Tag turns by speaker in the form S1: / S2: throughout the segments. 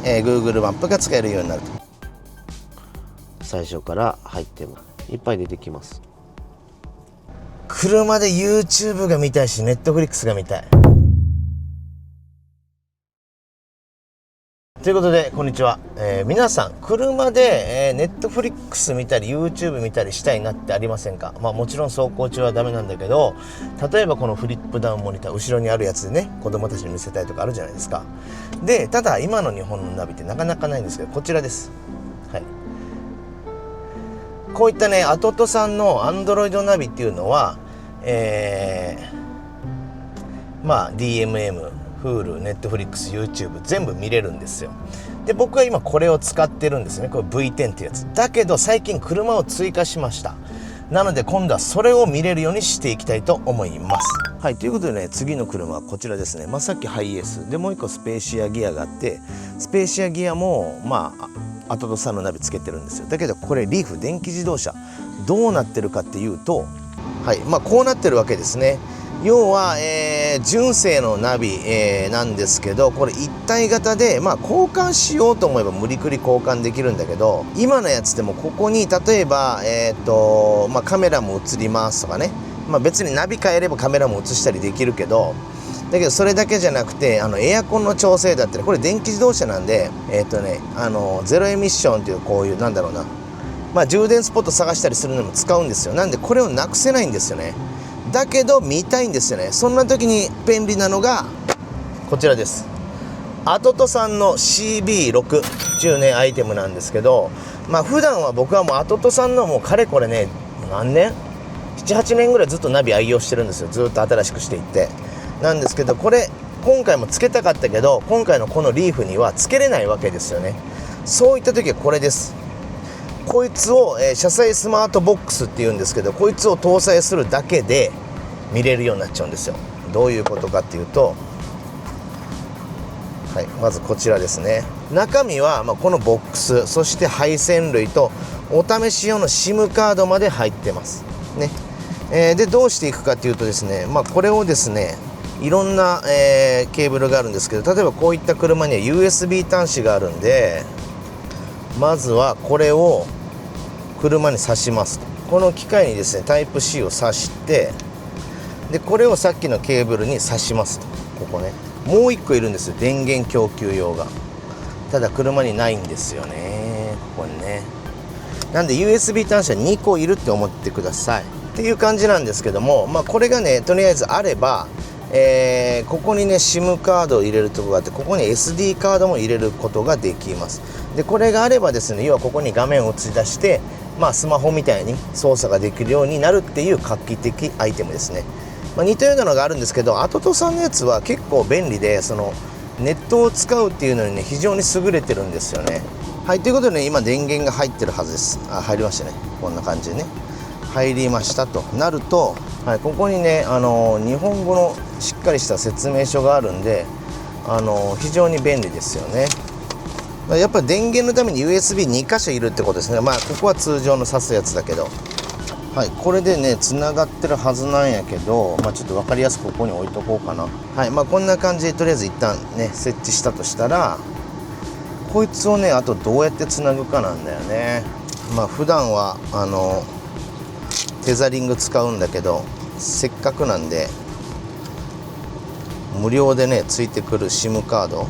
S1: Google マップが使えるようになると。最初から入ってもいっぱい出てきます。車で YouTube が見たいし Netflix が見たいということで、こんにちは。皆さん車で、Netflix 見たり YouTube 見たりしたいなってありませんか？もちろん走行中はダメなんだけど、例えばこのフリップダウンモニター後ろにあるやつでね、子供たちに見せたいとかあるじゃないですか。で、ただ今の日本のナビってなかなかないんですけど、こちらです。はい。こういったね、アトトさんの Android ナビっていうのは、DMM、Hulu、Netflix、YouTube 全部見れるんですよ。で、僕は今これを使ってるんですね。これ V10 ってやつ。だけど最近車を追加しました。なので今度はそれを見れるようにしていきたいと思います。はい、ということでね、次の車はこちらですね。さっきハイエースで、もう一個スペーシアギアがあって、スペーシアギアもアトトさんのナビつけてるんですよ。だけどこれリーフ電気自動車どうなってるかっていうと、はい、こうなってるわけですね。要は、純正のナビ、なんですけど、これ一体型で、交換しようと思えば無理くり交換できるんだけど、今のやつでもここに例えば、カメラも映りますとかね、別にナビ変えればカメラも映したりできるけど、だけどそれだけじゃなくて、エアコンの調整だったり、これ電気自動車なんで、ゼロエミッションっていう、こういうなんだろうな、充電スポット探したりするのも使うんですよ。なんでこれをなくせないんですよね。だけど見たいんですよね。そんな時に便利なのがこちらです。アトトさんの CB6 っていうねアイテムなんですけど、普段は僕はもうアトトさんのもうかれこれね、何年 7,8 年ぐらいずっとナビ愛用してるんですよ。ずっと新しくしていってなんですけど、これ今回もつけたかったけど、今回のこのリーフにはつけれないわけですよね。そういった時はこれです。こいつを、車載スマートボックスっていうんですけど、こいつを搭載するだけで見れるようになっちゃうんですよ。どういうことかっていうと、はい、まずこちらですね。中身は、このボックス、そして配線類とお試し用の SIM カードまで入ってますね。でどうしていくかっていうとですね、これをですね、いろんな、ケーブルがあるんですけど、例えばこういった車には USB 端子があるんで、まずはこれを車に挿しますと。この機械にですねタイプ C を挿して、でこれをさっきのケーブルに挿しますと。ここね、もう1個いるんですよ、電源供給用が。ただ車にないんですよね、ここにね。なんで USB 端子は2個いるって思ってくださいっていう感じなんですけども、これがねとりあえずあれば、ここにね SIM カードを入れるところがあって、ここに SD カードも入れることができます。でこれがあればですね、要はここに画面を映し出して、スマホみたいに操作ができるようになるっていう画期的アイテムですね。似たようなのがあるんですけど、アトトさんのやつは結構便利で、そのネットを使うっていうのにね非常に優れてるんですよね。はい、ということでね、今電源が入ってるはずです。入りましたね。こんな感じでね入りましたとなると、はい、ここにね、日本語のしっかりした説明書があるんで、非常に便利ですよね。やっぱり電源のために USB2 箇所いるってことですね。ここは通常の挿すやつだけど、はい、これでねつながってるはずなんやけど、ちょっと分かりやすくここに置いとこうかな。はい、こんな感じでとりあえず一旦ね設置したとしたら、こいつをねあとどうやってつなぐかなんだよね。普段はテザリング使うんだけど、せっかくなんで無料でねついてくる SIM カード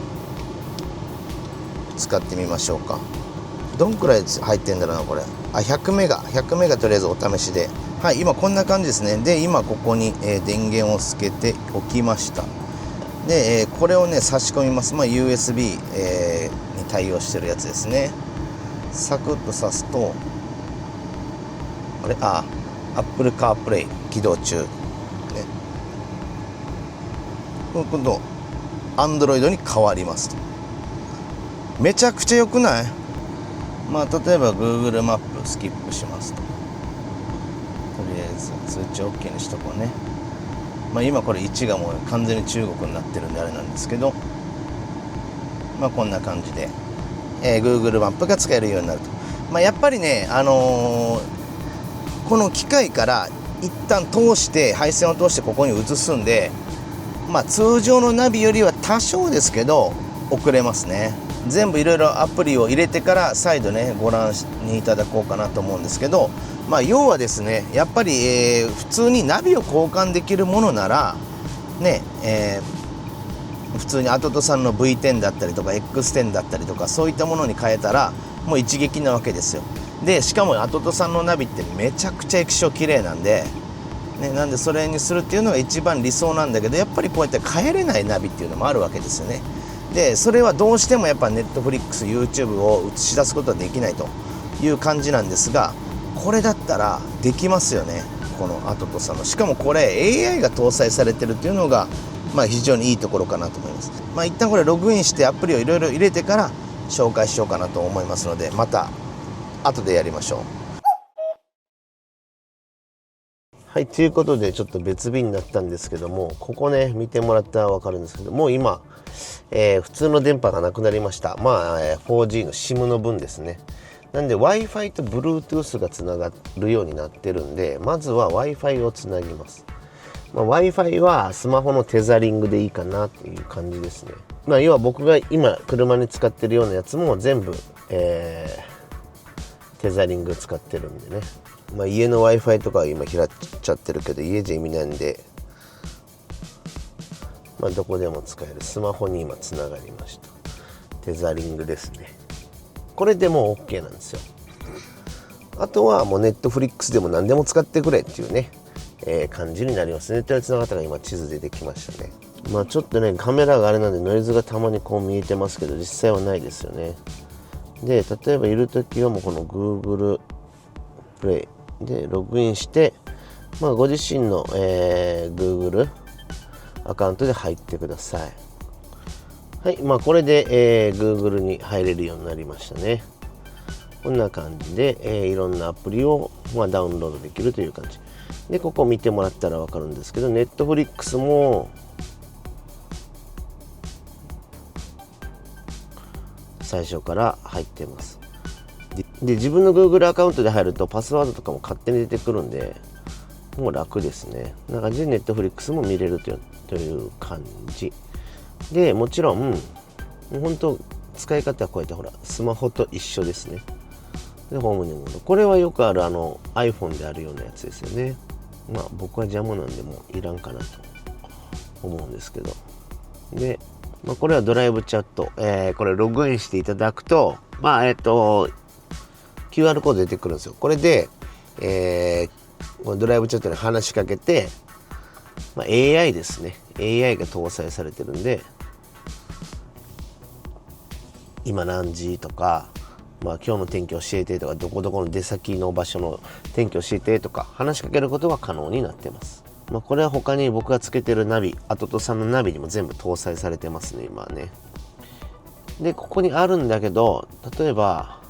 S1: 使ってみましょうか。どんくらい入ってんだろうなこれ。100メガとりあえずお試しで。はい、今こんな感じですね。で今ここに、電源をつけておきました。で、これをね差し込みます。USB、に対応してるやつですね。サクッと挿すと、Apple CarPlay 起動中ね。今度 Android に変わりますと。めちゃくちゃ良くない？例えば Google マップスキップしますと。とりあえず通知 OK にしとこうね。今これ1がもう完全に中国になってるんであれなんですけど、こんな感じで、Google マップが使えるようになると。やっぱりね、この機械から一旦通して配線を通してここに移すんで、通常のナビよりは多少ですけど遅れますね。全部いろいろアプリを入れてから再度ねご覧にいただこうかなと思うんですけど、要はですねやっぱり、普通にナビを交換できるものならね、普通にアトトさんの V10 だったりとか X10 だったりとかそういったものに変えたらもう一撃なわけですよ。でしかもアトトさんのナビってめちゃくちゃ液晶綺麗なんで、なんでそれにするっていうのが一番理想なんだけど、やっぱりこうやって変えれないナビっていうのもあるわけですよね。でそれはどうしてもやっぱ Netflix、YouTube を映し出すことはできないという感じなんですが、これだったらできますよね、このアトトさんの。しかもこれ AI が搭載されてるっていうのが非常にいいところかなと思います。一旦これログインしてアプリをいろいろ入れてから紹介しようかなと思いますので、また後でやりましょう。はい、ということでちょっと別日になったんですけども、ここね見てもらったら分かるんですけども、今、普通の電波がなくなりました。4G の SIM の分ですね。なんで Wi-Fi と Bluetooth がつながるようになってるんで、まずは Wi-Fi をつなぎます。Wi-Fi はスマホのテザリングでいいかなっていう感じですね。要は僕が今車に使ってるようなやつも全部、テザリング使ってるんでね。家の Wi-Fi とかは今開っちゃってるけど、家じゃ意味ないんで、どこでも使えるスマホに今つながりました。テザリングですね。これでもう OK なんですよ。あとはもう Netflix でも何でも使ってくれっていうね、感じになります。ネットでつながったら今地図出てきましたね。ちょっとねカメラがあれなんでノイズがたまにこう見えてますけど、実際はないですよね。で例えばいるときはもうこの Google プレイでログインして、ご自身の、Google アカウントで入ってください。はい、これで、Google に入れるようになりましたね。こんな感じで、いろんなアプリを、ダウンロードできるという感じで、ここ見てもらったら分かるんですけど、Netflix も最初から入ってます。で自分の Google アカウントで入るとパスワードとかも勝手に出てくるんで、もう楽ですね。こんな感じで Netflix も見れるという感じで、もちろんもう本当使い方はこうやってほらスマホと一緒ですね。でホームに戻る。これはよくあるiPhone であるようなやつですよね。僕は邪魔なんでもういらんかなと思うんですけど、で、これはドライブチャット、これログインしていただくとQR コード出てくるんですよ。これで、このドライブチャットに話しかけて、AI ですね。AI が搭載されてるんで、今何時とか、今日の天気教えてとか、どこどこの出先の場所の天気教えてとか話しかけることが可能になってます。これは他に僕がつけてるナビ、アトトさんのナビにも全部搭載されてますね、今はね。でここにあるんだけど、例えば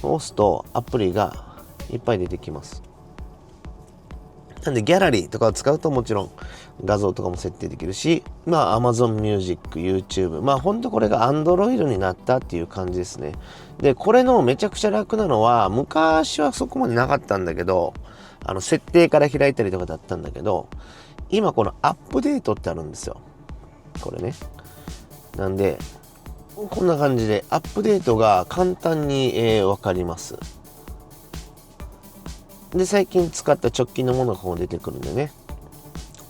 S1: 押すとアプリがいっぱい出てきます。なんでギャラリーとかを使うともちろん画像とかも設定できるし、Amazon Music、YouTube、ほんとこれが Android になったっていう感じですね。でこれのめちゃくちゃ楽なのは、昔はそこまでなかったんだけど、設定から開いたりとかだったんだけど、今このアップデートってあるんですよ、これね。なんでこんな感じでアップデートが簡単に、分かります。で最近使った直近のものがここ出てくるんでね。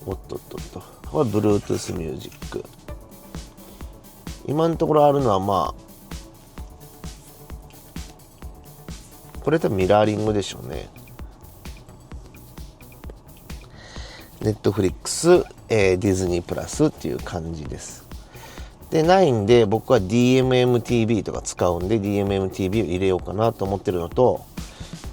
S1: おっとっとっと、これ Bluetooth ミュージック。今のところあるのはこれ多分ミラーリングでしょうね。Netflix、ディズニープラスっていう感じです。でないんで僕は DMM-TV とか使うんで DMM-TV を入れようかなと思ってるのと、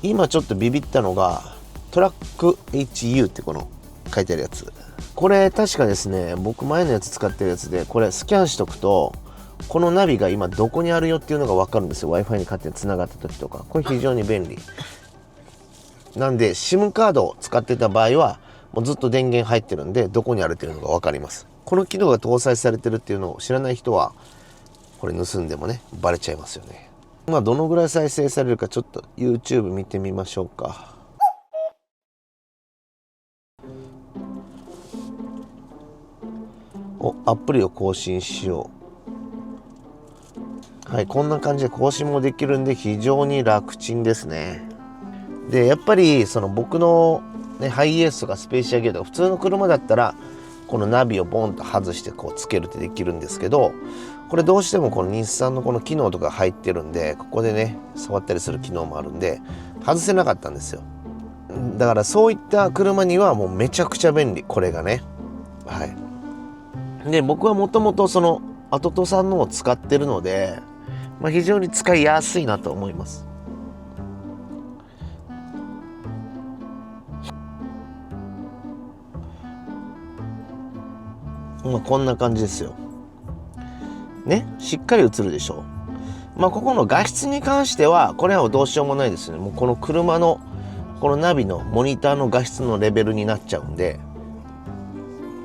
S1: 今ちょっとビビったのがトラック HU ってこの書いてあるやつ。これ確かですね、僕前のやつ使ってるやつで、これスキャンしとくとこのナビが今どこにあるよっていうのが分かるんですよ。 Wi-Fi に勝手につながった時とか。これ非常に便利なんで SIM カードを使ってた場合はもうずっと電源入ってるんで、どこにあるっていうのが分かります。この機能が搭載されてるっていうのを知らない人はこれ盗んでもねバレちゃいますよね。どのぐらい再生されるかちょっと YouTube 見てみましょうか。アプリを更新しよはい、こんな感じで更新もできるんで非常に楽ちんですね。でやっぱりその僕の、ね、ハイエースとかスペーシアギアとか普通の車だったらこのナビをボンと外してこうつけるってできるんですけど、これどうしてもこの日産のこの機能とか入ってるんで、ここでね触ったりする機能もあるんで外せなかったんですよ。だからそういった車にはもうめちゃくちゃ便利、これがね。はい。で僕はもともとそのアトトさんのを使ってるので、非常に使いやすいなと思います。こんな感じですよ。ね、しっかり映るでしょう。ここの画質に関してはこれはどうしようもないですね。もうこの車のこのナビのモニターの画質のレベルになっちゃうんで、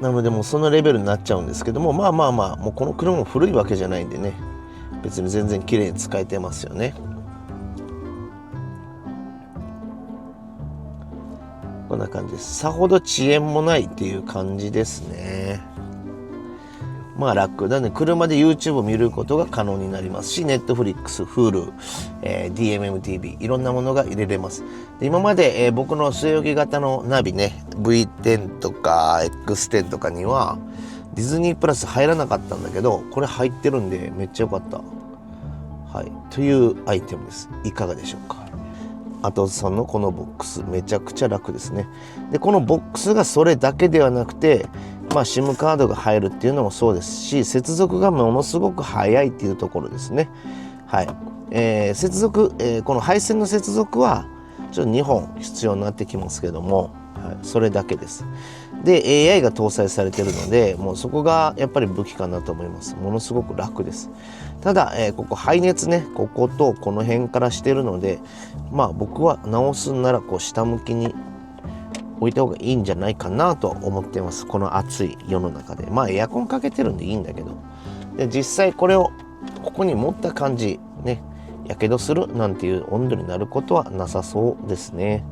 S1: なのでもうそのレベルになっちゃうんですけども、もうこの車も古いわけじゃないんでね、別に全然綺麗に使えてますよね。こんな感じです。さほど遅延もないっていう感じですね。楽なんで車で YouTube を見ることが可能になりますし、Netflix、Hulu、DMM-TV いろんなものが入れれます。で今まで、僕の据え置き型のナビね V10 とか X10 とかにはディズニープラス入らなかったんだけど、これ入ってるんでめっちゃ良かった。はい、というアイテムです。いかがでしょうか。アトトさんのこのボックスめちゃくちゃ楽ですね。でこのボックスがそれだけではなくて、SIM カードが入るっていうのもそうですし、接続がものすごく早いっていうところですね。はい。接続、この配線の接続はちょっと2本必要になってきますけども、はい、それだけです。で AI が搭載されているので、もうそこがやっぱり武器かなと思います。ものすごく楽です。ただ、ここ排熱ね、こことこの辺からしてるので、僕は直すんならこう下向きに置いた方がいいんじゃないかなと思っています。この暑い世の中で。エアコンかけてるんでいいんだけど、で実際これをここに持った感じね、やけどするなんていう温度になることはなさそうですね。